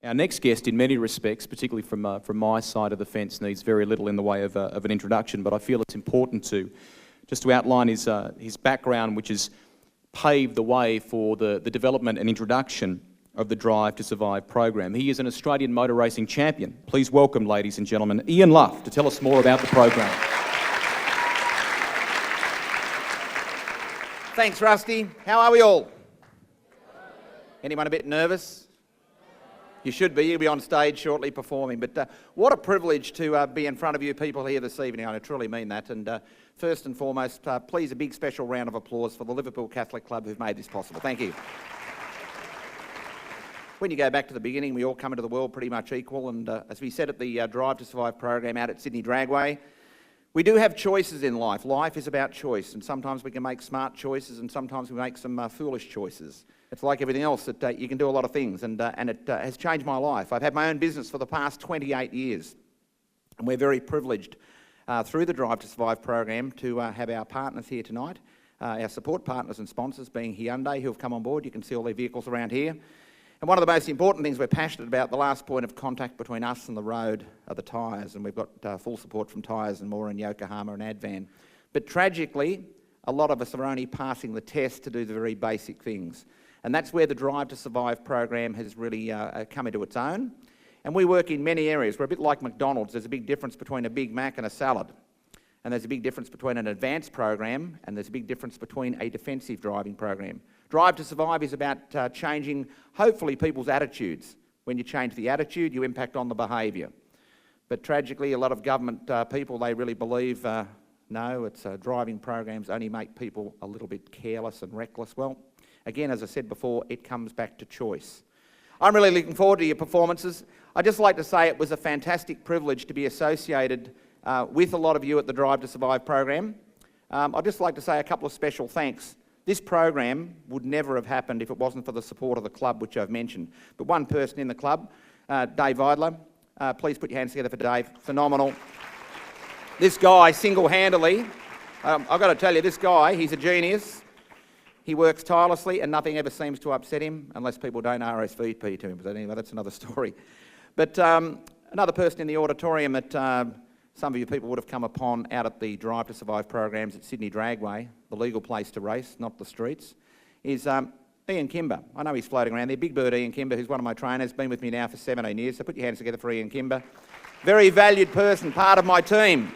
Our next guest, in many respects, particularly from my side of the fence, needs very little in the way of an introduction, but I feel it's important just to outline his background, which has paved the way for the development and introduction of the Drive to Survive program. He is an Australian motor racing champion. Please welcome, ladies and gentlemen, Ian Luff to tell us more about the program. Thanks, Rusty. How are we all? Anyone a bit nervous? You should be. You'll be on stage shortly performing. But what a privilege to be in front of you people here this evening. I truly mean that. And first and foremost, please a big special round of applause for the Liverpool Catholic Club who've made this possible. Thank you. When you go back to the beginning, we all come into the world pretty much equal. And as we said at the Drive to Survive program out at Sydney Dragway, we do have choices in life. Life is about choice. And sometimes we can make smart choices and sometimes we make some foolish choices. It's like everything else, that you can do a lot of things, and it has changed my life. I've had my own business for the past 28 years, and we're very privileged through the Drive to Survive program to have our partners here tonight, our support partners and sponsors being Hyundai, who have come on board. You can see all their vehicles around here. And one of the most important things we're passionate about, the last point of contact between us and the road, are the tyres, and we've got full support from Tyres and More in Yokohama and Advan. But tragically, a lot of us are only passing the test to do the very basic things. And that's where the Drive to Survive program has really come into its own. And we work in many areas. We're a bit like McDonald's. There's a big difference between a Big Mac and a salad. And there's a big difference between an advanced program and there's a big difference between a defensive driving program. Drive to Survive is about changing, hopefully, people's attitudes. When you change the attitude, you impact on the behaviour. But tragically, a lot of government people, they really believe, no, it's driving programs only make people a little bit careless and reckless. Well, again, as I said before, it comes back to choice. I'm really looking forward to your performances. I'd just like to say it was a fantastic privilege to be associated with a lot of you at the Drive to Survive program. I'd just like to say a couple of special thanks. This program would never have happened if it wasn't for the support of the club, which I've mentioned. But one person in the club, Dave Vidler, please put your hands together for Dave. Phenomenal. This guy, single-handedly, I've got to tell you, this guy, he's a genius. He works tirelessly and nothing ever seems to upset him unless people don't RSVP to him. But anyway, that's another story. But another person in the auditorium that some of you people would have come upon out at the Drive to Survive programs at Sydney Dragway, the legal place to race, not the streets, is Ian Kimber. I know he's floating around there. Big Bird Ian Kimber, who's one of my trainers, been with me now for 17 years. So put your hands together for Ian Kimber. Very valued person, part of my team.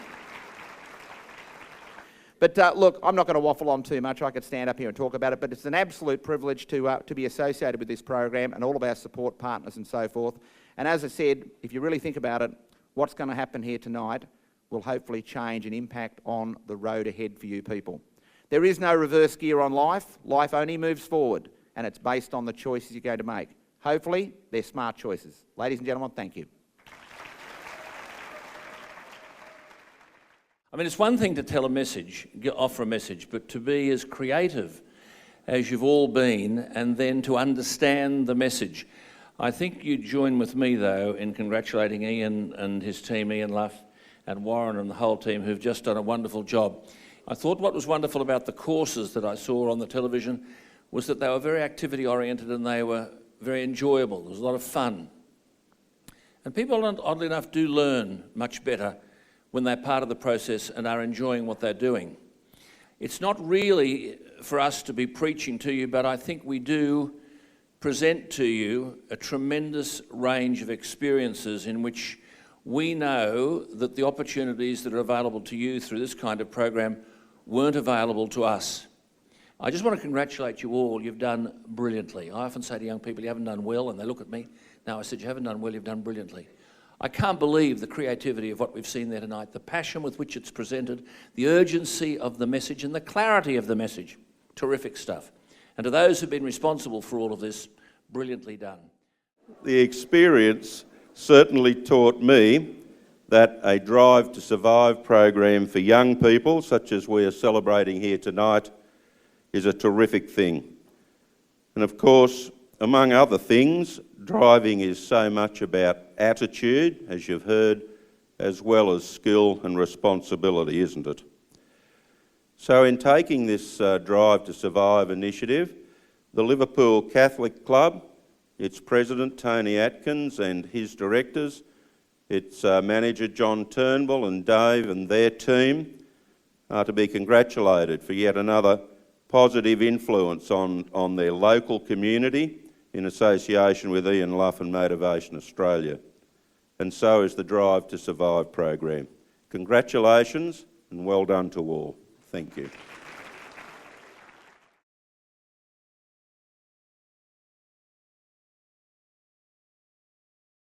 But look, I'm not going to waffle on too much. I could stand up here and talk about it, but it's an absolute privilege to be associated with this program and all of our support partners and so forth. And as I said, if you really think about it, what's going to happen here tonight will hopefully change and impact on the road ahead for you people. There is no reverse gear on life. Life only moves forward, and it's based on the choices you're going to make. Hopefully, they're smart choices. Ladies and gentlemen, thank you. I mean, it's one thing to tell a message, offer a message, but to be as creative as you've all been and then to understand the message. I think you'd join with me, though, in congratulating Ian and his team, Ian Luff and Warren and the whole team, who've just done a wonderful job. I thought what was wonderful about the courses that I saw on the television was that they were very activity-oriented and they were very enjoyable. There was a lot of fun. And people, oddly enough, do learn much better when they're part of the process and are enjoying what they're doing. It's not really for us to be preaching to you, but I think we do present to you a tremendous range of experiences in which we know that the opportunities that are available to you through this kind of program weren't available to us. I just want to congratulate you all. You've done brilliantly. I often say to young people, you haven't done well, and they look at me. No, I said, you haven't done well, you've done brilliantly. I can't believe the creativity of what we've seen there tonight, the passion with which it's presented, the urgency of the message and the clarity of the message. Terrific stuff. And to those who've been responsible for all of this, brilliantly done. The experience certainly taught me that a Drive to Survive program for young people, such as we are celebrating here tonight, is a terrific thing. And of course, among other things, driving is so much about attitude, as you've heard, as well as skill and responsibility, isn't it? So in taking this Drive to Survive initiative, the Liverpool Catholic Club its president, Tony Atkins, and his directors, its manager, John Turnbull, and Dave and their team, are to be congratulated for yet another positive influence on their local community in association with Ian Luff and Motivation Australia. And so is the Drive to Survive program. Congratulations and well done to all. Thank you.